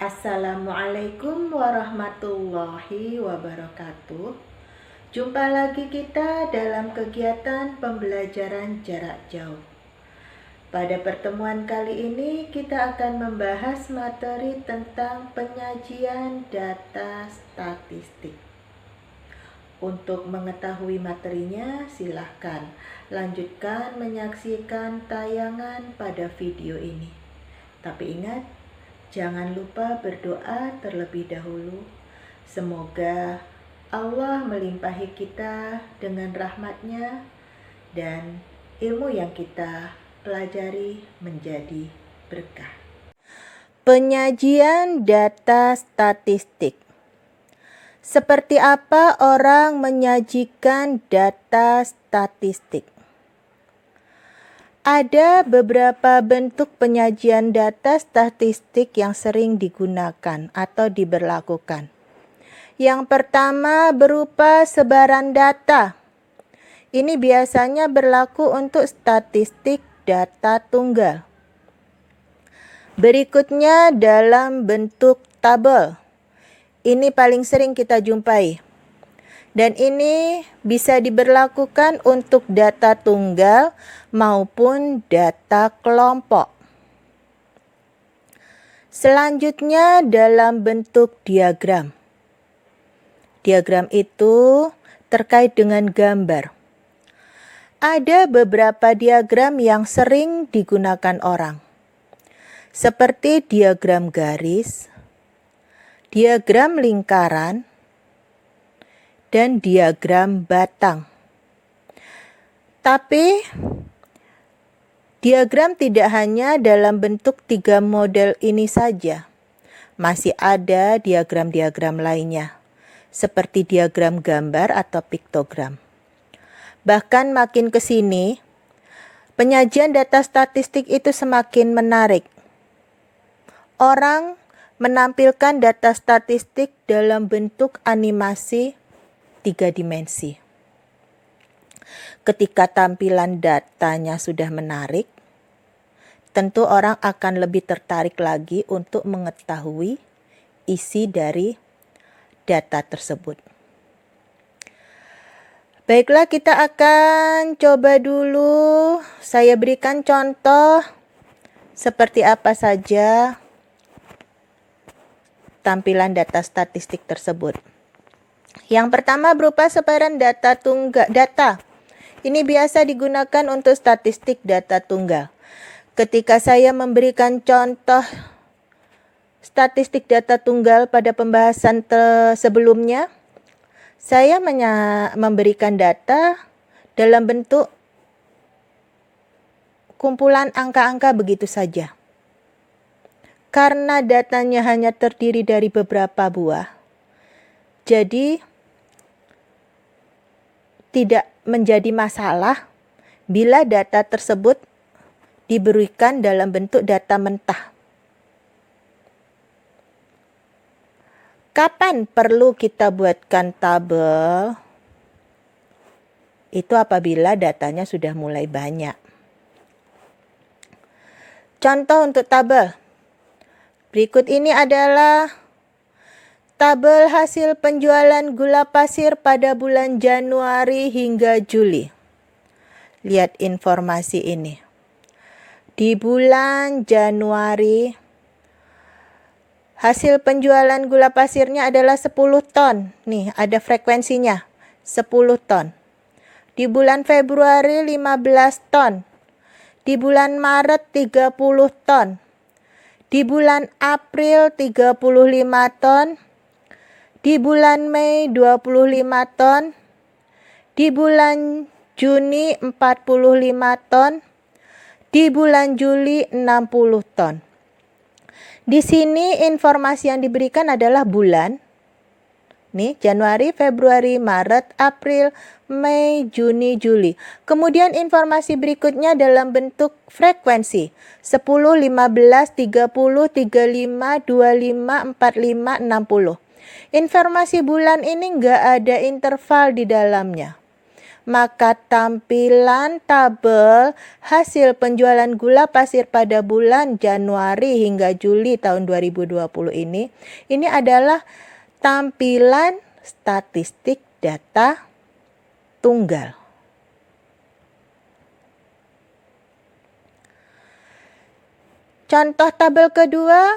Assalamualaikum warahmatullahi wabarakatuh. Jumpa lagi kita dalam kegiatan pembelajaran jarak jauh. Pada pertemuan kali ini kita akan membahas materi tentang penyajian data statistik. Untuk mengetahui materinya, silahkan lanjutkan menyaksikan tayangan pada video ini. Tapi ingat, jangan lupa berdoa terlebih dahulu. Semoga Allah melimpahi kita dengan rahmat-Nya dan ilmu yang kita pelajari menjadi berkah. Penyajian data statistik. Seperti apa orang menyajikan data statistik? Ada beberapa bentuk penyajian data statistik yang sering digunakan atau diberlakukan. Yang pertama berupa sebaran data. Ini biasanya berlaku untuk statistik data tunggal. Berikutnya dalam bentuk tabel. Ini paling sering kita jumpai. Dan ini bisa diberlakukan untuk data tunggal maupun data kelompok. Selanjutnya dalam bentuk diagram. Diagram itu terkait dengan gambar. Ada beberapa diagram yang sering digunakan orang. Seperti diagram garis, diagram lingkaran, dan diagram batang. Tapi diagram tidak hanya dalam bentuk 3 model ini saja. Masih ada diagram-diagram lainnya, seperti diagram gambar atau piktogram. Bahkan makin ke sini, penyajian data statistik itu semakin menarik. Orang menampilkan data statistik dalam bentuk animasi 3 dimensi. Ketika tampilan datanya sudah menarik, tentu orang akan lebih tertarik lagi untuk mengetahui isi dari data tersebut. Baiklah, kita akan coba dulu. Saya berikan contoh seperti apa saja tampilan data statistik tersebut. Yang pertama berupa sebaran data tunggal. Ini biasa digunakan untuk statistik data tunggal. Ketika saya memberikan contoh statistik data tunggal pada pembahasan sebelumnya, saya memberikan data dalam bentuk kumpulan angka-angka begitu saja. Karena datanya hanya terdiri dari beberapa buah, jadi tidak menjadi masalah bila data tersebut diberikan dalam bentuk data mentah. Kapan perlu kita buatkan tabel? Itu apabila datanya sudah mulai banyak. Contoh untuk tabel. Berikut ini adalah tabel hasil penjualan gula pasir pada bulan Januari hingga Juli. Lihat informasi ini. Di bulan Januari, hasil penjualan gula pasirnya adalah 10 ton. Nih, ada frekuensinya, 10 ton. Di bulan Februari 15 ton. Di bulan Maret 30 ton. Di bulan April 35 ton. Di bulan Mei 25 ton. Di bulan Juni 45 ton. Di bulan Juli 60 ton. Di sini informasi yang diberikan adalah bulan. Nih, Januari, Februari, Maret, April, Mei, Juni, Juli. Kemudian informasi berikutnya dalam bentuk frekuensi. 10, 15, 30, 35, 25, 45, 60. Informasi bulan ini enggak ada interval di dalamnya. maka tampilan tabel hasil penjualan gula pasir pada bulan Januari hingga Juli tahun 2020 ini adalah tampilan statistik data tunggal. Contoh tabel kedua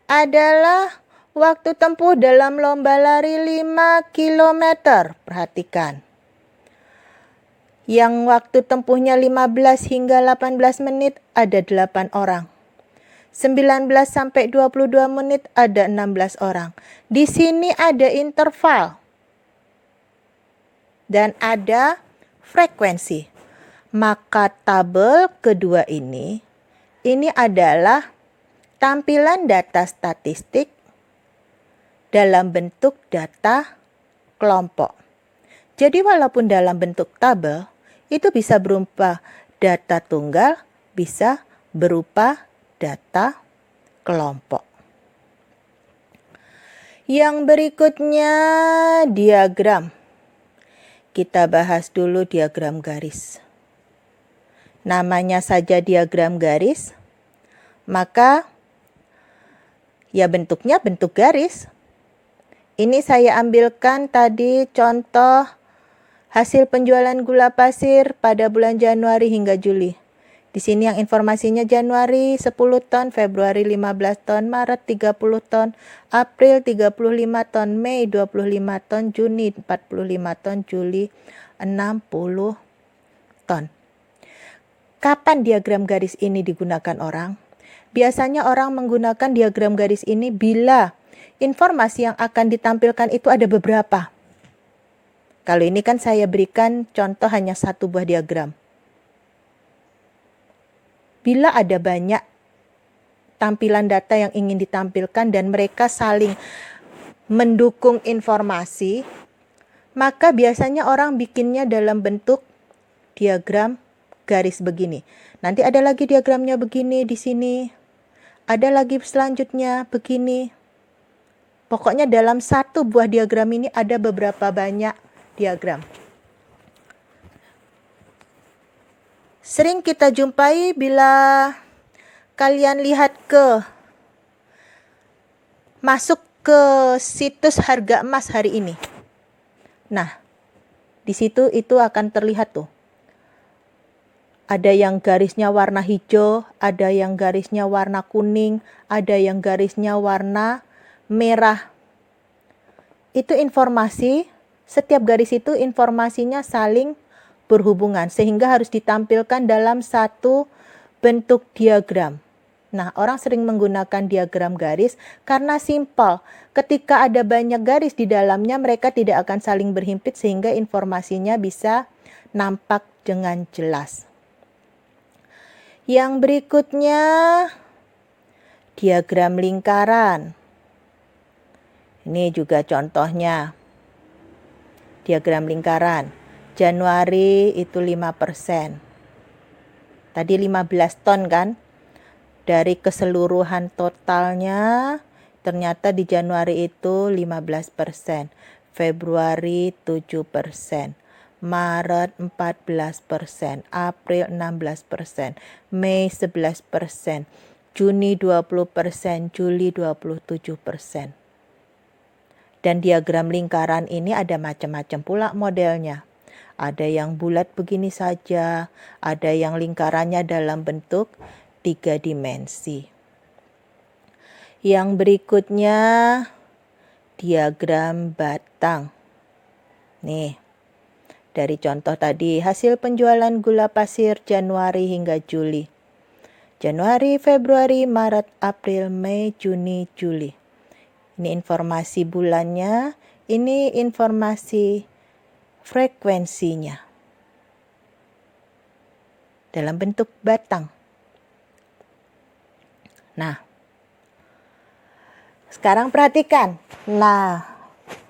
adalah waktu tempuh dalam lomba lari 5 km. Perhatikan. Yang waktu tempuhnya 15 hingga 18 menit ada 8 orang. 19 sampai 22 menit ada 16 orang. Di sini ada interval. Dan ada frekuensi. Maka tabel kedua ini adalah tampilan data statistik dalam bentuk data kelompok. Jadi walaupun dalam bentuk tabel, itu bisa berupa data tunggal, bisa berupa data kelompok. Yang berikutnya diagram. Kita bahas dulu diagram garis. Namanya saja diagram garis, maka ya bentuknya bentuk garis. Ini saya ambilkan tadi contoh hasil penjualan gula pasir pada bulan Januari hingga Juli. Di sini yang informasinya Januari 10 ton, Februari 15 ton, Maret 30 ton, April 35 ton, Mei 25 ton, Juni 45 ton, Juli 60 ton. Kapan diagram garis ini digunakan orang? Biasanya orang menggunakan diagram garis ini bila informasi yang akan ditampilkan itu ada beberapa. Kalau ini kan saya berikan contoh hanya satu buah diagram. Bila ada banyak tampilan data yang ingin ditampilkan dan mereka saling mendukung informasi, maka biasanya orang bikinnya dalam bentuk diagram garis begini. Nanti ada lagi diagramnya begini di sini. Ada lagi selanjutnya begini. Pokoknya dalam satu buah diagram ini ada beberapa banyak diagram. Sering kita jumpai bila kalian lihat masuk ke situs harga emas hari ini. Nah, di situ itu akan terlihat tuh. Ada yang garisnya warna hijau, ada yang garisnya warna kuning, ada yang garisnya warna merah. Itu informasi, setiap garis itu informasinya saling berhubungan sehingga harus ditampilkan dalam satu bentuk diagram. Nah, orang sering menggunakan diagram garis karena simpel. Ketika ada banyak garis di dalamnya, mereka tidak akan saling berhimpit sehingga informasinya bisa nampak dengan jelas. Yang berikutnya, diagram lingkaran. Ini juga contohnya. Diagram lingkaran. Januari itu 5%. Tadi 15 ton kan? Dari keseluruhan totalnya, ternyata di Januari itu 15%. Februari 7%. Maret 14%, April 16%, Mei 11%, Juni 20%, Juli 27%. Dan diagram lingkaran ini ada macam-macam pula modelnya. Ada yang bulat begini saja, ada yang lingkarannya dalam bentuk 3 dimensi. Yang berikutnya diagram batang. Nih. Dari contoh tadi, hasil penjualan gula pasir Januari hingga Juli. Januari, Februari, Maret, April, Mei, Juni, Juli. Ini informasi bulannya, ini informasi frekuensinya. Dalam bentuk batang. Nah, sekarang perhatikan. Nah,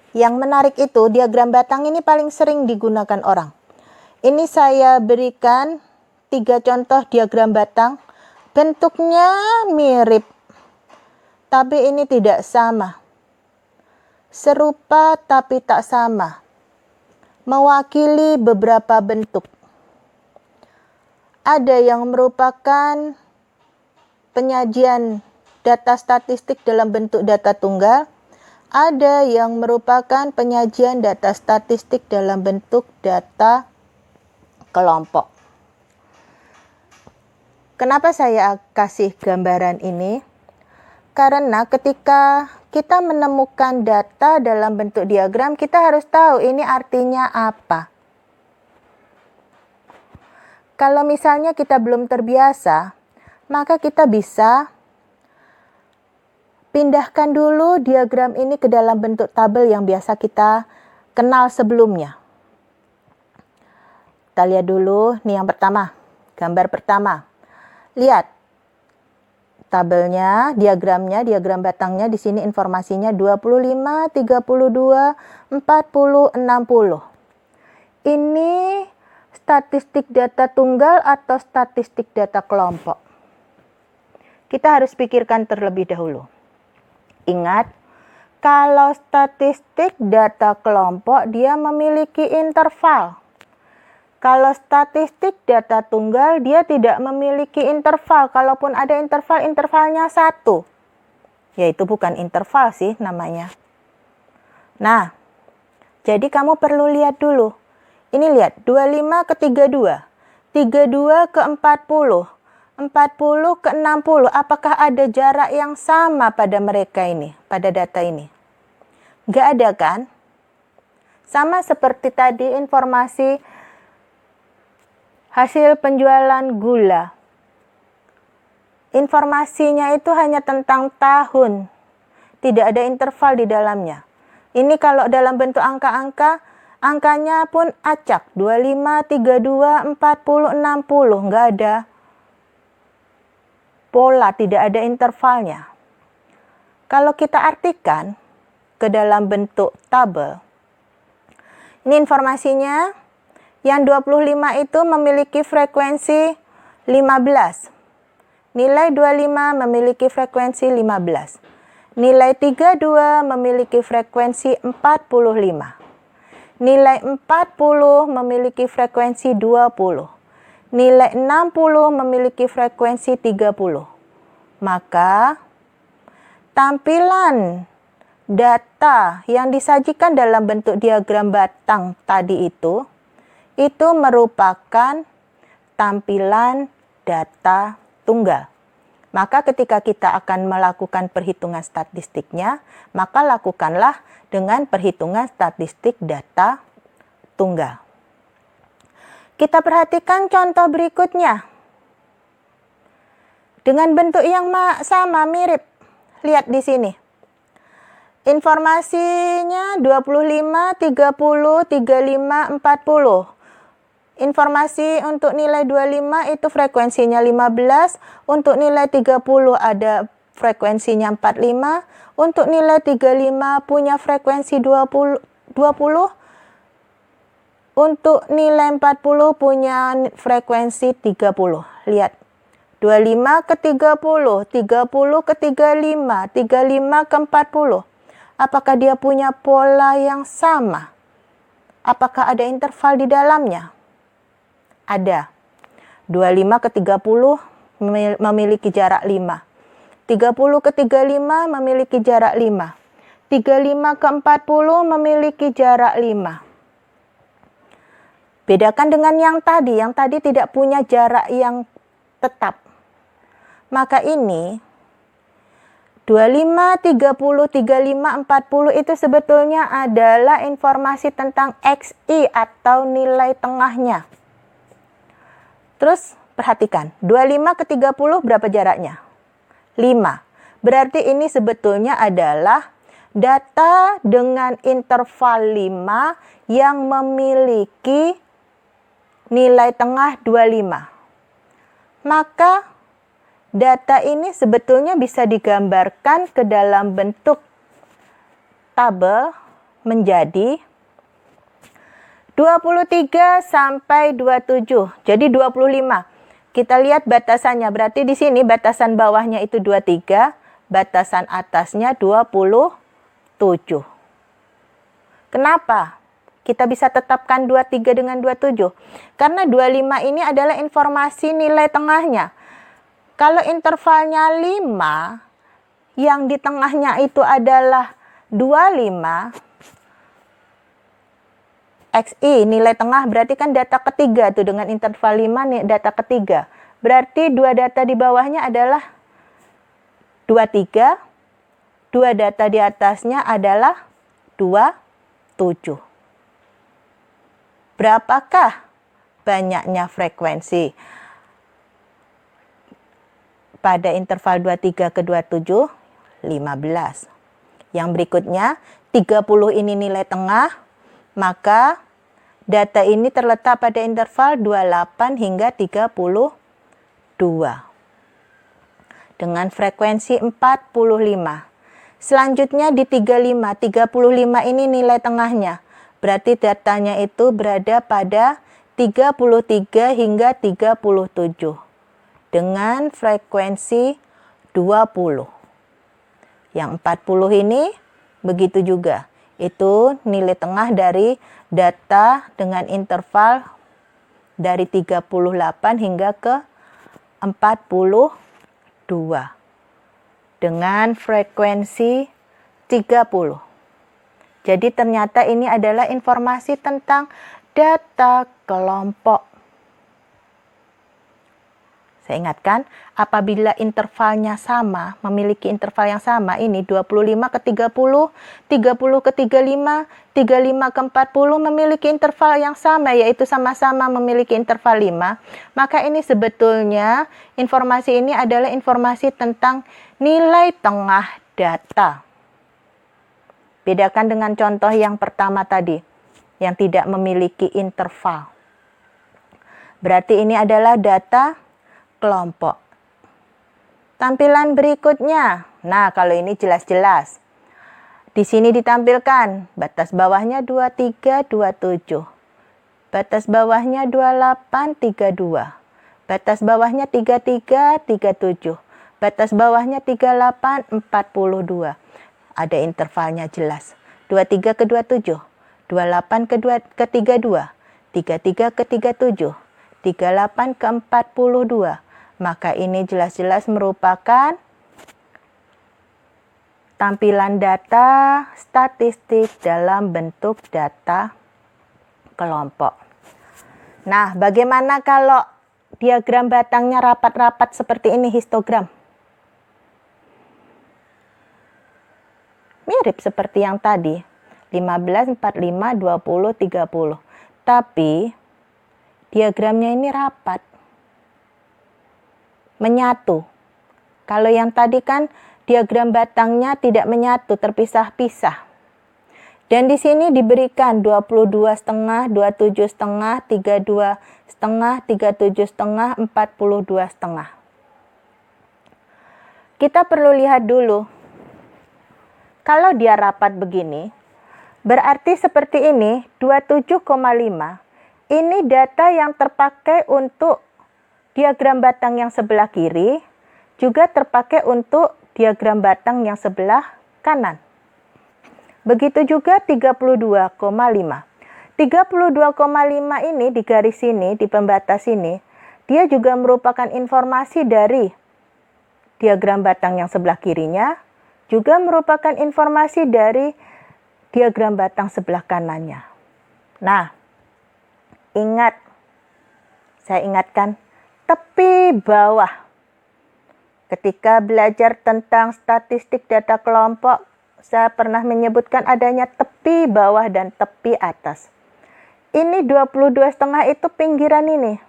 yang menarik itu diagram batang ini paling sering digunakan orang. Ini saya berikan 3 contoh diagram batang. Bentuknya mirip, tapi ini tidak sama. Serupa tapi tak sama. mewakili beberapa bentuk. Ada yang merupakan penyajian data statistik dalam bentuk data tunggal, ada yang merupakan penyajian data statistik dalam bentuk data kelompok. Kenapa saya kasih gambaran ini? Karena ketika kita menemukan data dalam bentuk diagram, kita harus tahu ini artinya apa. Kalau misalnya kita belum terbiasa, maka kita bisa pindahkan dulu diagram ini ke dalam bentuk tabel yang biasa kita kenal sebelumnya. Kita lihat dulu, nih yang pertama, gambar pertama. Lihat tabelnya, diagram batangnya di sini informasinya 25, 32, 40, 60. Ini statistik data tunggal atau statistik data kelompok? Kita harus pikirkan terlebih dahulu. Ingat, kalau statistik data kelompok dia memiliki interval. Kalau statistik data tunggal dia tidak memiliki interval. Kalaupun ada interval, intervalnya 1. Yaitu bukan interval sih namanya. Nah, jadi kamu perlu lihat dulu. Ini lihat, 25 ke 32, 32 ke 40, 40 ke 60. Apakah ada jarak yang sama pada mereka ini, pada data ini? Nggak ada kan? Sama seperti tadi informasi hasil penjualan gula. Informasinya itu hanya tentang tahun. Tidak ada interval di dalamnya. Ini kalau dalam bentuk angka-angka, angkanya pun acak. 25, 32, 40, 60. Nggak ada pola, tidak ada intervalnya. Kalau kita artikan ke dalam bentuk tabel, ini informasinya, yang 25 itu memiliki frekuensi 15. Nilai 25 memiliki frekuensi 15. Nilai 32 memiliki frekuensi 45. Nilai 40 memiliki frekuensi 20. Nilai 60 memiliki frekuensi 30. Maka tampilan data yang disajikan dalam bentuk diagram batang tadi itu merupakan tampilan data tunggal. Maka ketika kita akan melakukan perhitungan statistiknya, maka lakukanlah dengan perhitungan statistik data tunggal. Kita perhatikan contoh berikutnya. Dengan bentuk yang sama, mirip. Lihat di sini. Informasinya 25, 30, 35, 40. Informasi untuk nilai 25 itu frekuensinya 15, untuk nilai 30 ada frekuensinya 45, untuk nilai 35 punya frekuensi 20, untuk nilai 40 punya frekuensi 30. Lihat, 25 ke 30, 30 ke 35, 35 ke 40. Apakah dia punya pola yang sama? Apakah ada interval di dalamnya? Ada. 25 ke 30 memiliki jarak 5. 30 ke 35 memiliki jarak 5. 35 ke 40 memiliki jarak 5. Bedakan dengan yang tadi tidak punya jarak yang tetap. Maka ini 25, 30, 35, 40 itu sebetulnya adalah informasi tentang XI atau nilai tengahnya. Terus perhatikan, 25 ke 30 berapa jaraknya? 5. Berarti ini sebetulnya adalah data dengan interval 5 yang memiliki nilai tengah 25. Maka data ini sebetulnya bisa digambarkan ke dalam bentuk tabel menjadi 23 sampai 27. Jadi 25. Kita lihat batasannya. Berarti di sini batasan bawahnya itu 23, batasan atasnya 27. Kenapa kita bisa tetapkan 23 dengan 27? Karena 25 ini adalah informasi nilai tengahnya. Kalau intervalnya 5, yang di tengahnya itu adalah 25, XI nilai tengah berarti kan data ketiga tuh, dengan interval 5 nih data ketiga. Berarti dua data di bawahnya adalah 23, dua data di atasnya adalah 27. Berapakah banyaknya frekuensi pada interval 23 ke 27? 15. Yang berikutnya, 30 ini nilai tengah, maka data ini terletak pada interval 28 hingga 32. Dengan frekuensi 45. Selanjutnya di 35. 35 ini nilai tengahnya. Berarti datanya itu berada pada 33 hingga 37. Dengan frekuensi 20. Yang 40 ini begitu juga. Itu nilai tengah dari data dengan interval dari 38 hingga ke 42. Dengan frekuensi 30. Jadi ternyata ini adalah informasi tentang data kelompok. Saya ingatkan, apabila intervalnya sama, memiliki interval yang sama, ini 25 ke 30, 30 ke 35, 35 ke 40 memiliki interval yang sama, yaitu sama-sama memiliki interval 5, maka ini sebetulnya informasi ini adalah informasi tentang nilai tengah data. Bedakan dengan contoh yang pertama tadi, yang tidak memiliki interval. Berarti ini adalah data kelompok. Tampilan berikutnya. Nah, kalau ini jelas-jelas. Di sini ditampilkan batas bawahnya 23, 27. Batas bawahnya 28, 32. Batas bawahnya 33, 37. Batas bawahnya 38, 42. Ada intervalnya jelas. 23 ke 27, 28 ke 32, 33 ke 37, 38 ke 42. Maka ini jelas-jelas merupakan tampilan data statistik dalam bentuk data kelompok. Nah, bagaimana kalau diagram batangnya rapat-rapat seperti ini, histogram? Mirip seperti yang tadi, 15, 45, 20, 30. Tapi diagramnya ini rapat, menyatu. Kalau yang tadi kan diagram batangnya tidak menyatu, terpisah-pisah. Dan di sini diberikan 22,5, 27,5, 32,5, 37,5, 42,5. Kita perlu lihat dulu. Kalau dia rapat begini, berarti seperti ini, 27,5. Ini data yang terpakai untuk diagram batang yang sebelah kiri, juga terpakai untuk diagram batang yang sebelah kanan. Begitu juga 32,5. 32,5 ini di garis sini, di pembatas ini, dia juga merupakan informasi dari diagram batang yang sebelah kirinya, juga merupakan informasi dari diagram batang sebelah kanannya. Nah, ingat, saya ingatkan, tepi bawah. Ketika belajar tentang statistik data kelompok, saya pernah menyebutkan adanya tepi bawah dan tepi atas. Ini 22,5 itu pinggiran ini.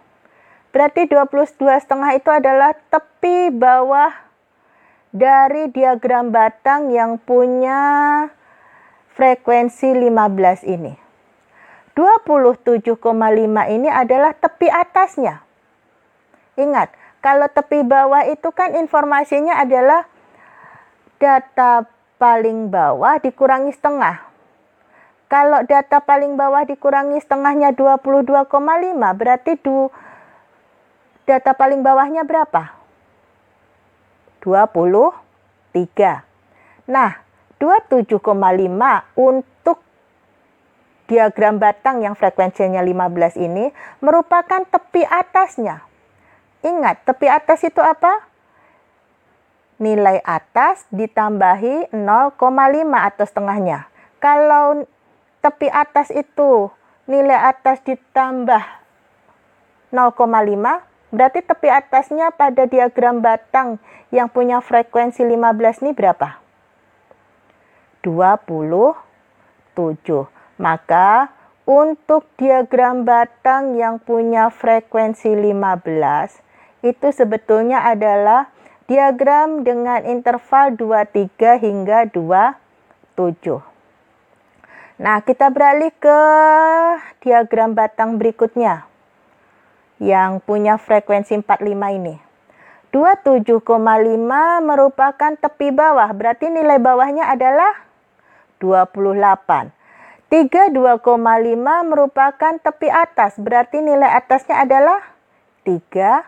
Berarti 22,5 itu adalah tepi bawah dari diagram batang yang punya frekuensi 15 ini. 27,5 ini adalah tepi atasnya. Ingat, kalau tepi bawah itu kan informasinya adalah data paling bawah dikurangi setengah. Kalau data paling bawah dikurangi setengahnya 22,5, berarti data paling bawahnya berapa? 23. Nah, 27,5 untuk diagram batang yang frekuensinya 15 ini merupakan tepi atasnya. Ingat, tepi atas itu apa? Nilai atas ditambahi 0,5 atau setengahnya. Kalau tepi atas itu nilai atas ditambah 0,5, berarti tepi atasnya pada diagram batang yang punya frekuensi 15 ini berapa? 27. Maka untuk diagram batang yang punya frekuensi 15 itu sebetulnya adalah diagram dengan interval 23 hingga 27. Nah, kita beralih ke diagram batang berikutnya yang punya frekuensi 45 ini. 27,5 merupakan tepi bawah, berarti nilai bawahnya adalah 28. 32,5 merupakan tepi atas, berarti nilai atasnya adalah 32.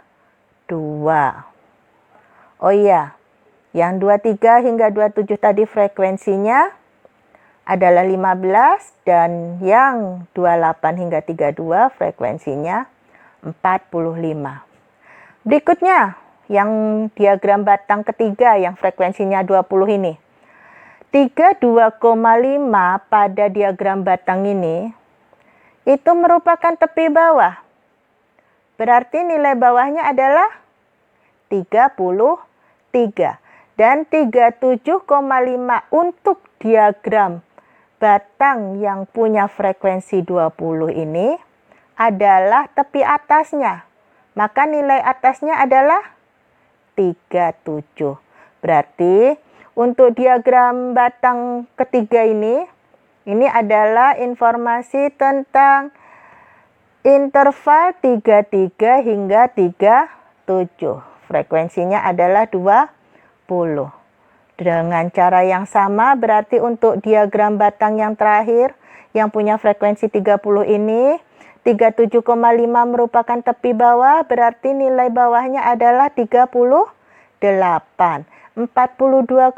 Oh iya, yang 23 hingga 27 tadi frekuensinya adalah 15 dan yang 28 hingga 32 frekuensinya 45. Berikutnya, yang diagram batang ketiga yang frekuensinya 20 ini. 32,5 pada diagram batang ini itu merupakan tepi bawah. Berarti nilai bawahnya adalah 33. Dan 37,5 untuk diagram batang yang punya frekuensi 20 ini adalah tepi atasnya. Maka nilai atasnya adalah 37. Berarti untuk diagram batang ketiga ini adalah informasi tentang interval 33 hingga 37. Frekuensinya adalah 20. Dengan cara yang sama berarti untuk diagram batang yang terakhir yang punya frekuensi 30 ini 37,5 merupakan tepi bawah, berarti nilai bawahnya adalah 38. 42,5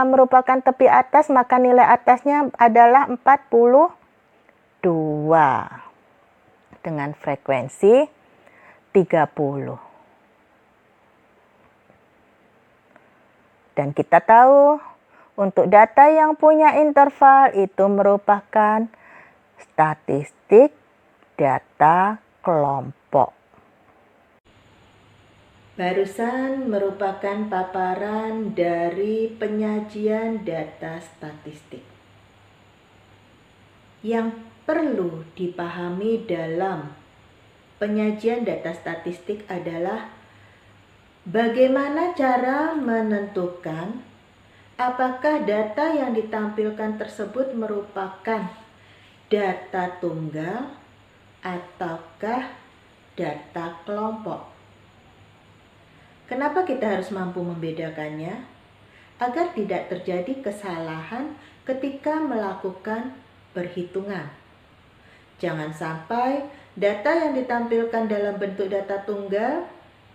merupakan tepi atas, maka nilai atasnya adalah 42 dengan frekuensi 30. Dan kita tahu untuk data yang punya interval itu merupakan statistik data kelompok. Barusan merupakan paparan dari penyajian data statistik. Yang perlu dipahami dalam penyajian data statistik adalah bagaimana cara menentukan apakah data yang ditampilkan tersebut merupakan data tunggal ataukah data kelompok. Kenapa kita harus mampu membedakannya? Agar tidak terjadi kesalahan ketika melakukan perhitungan. Jangan sampai data yang ditampilkan dalam bentuk data tunggal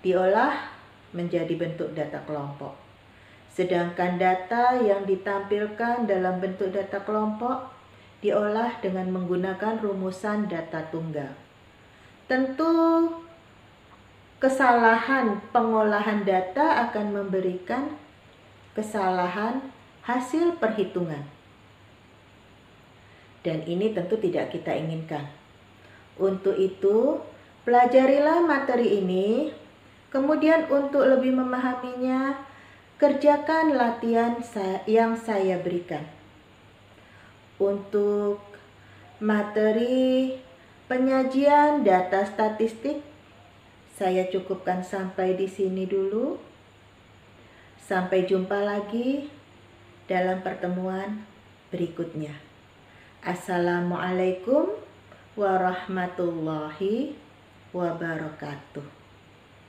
diolah menjadi bentuk data kelompok. Sedangkan data yang ditampilkan dalam bentuk data kelompok diolah dengan menggunakan rumusan data tunggal. Tentu kesalahan pengolahan data akan memberikan kesalahan hasil perhitungan. Dan ini tentu tidak kita inginkan. Untuk itu, pelajarilah materi ini, kemudian untuk lebih memahaminya, kerjakan latihan yang saya berikan. Untuk materi penyajian data statistik, saya cukupkan sampai di sini dulu. Sampai jumpa lagi dalam pertemuan berikutnya. Assalamualaikum warahmatullahi wabarakatuh.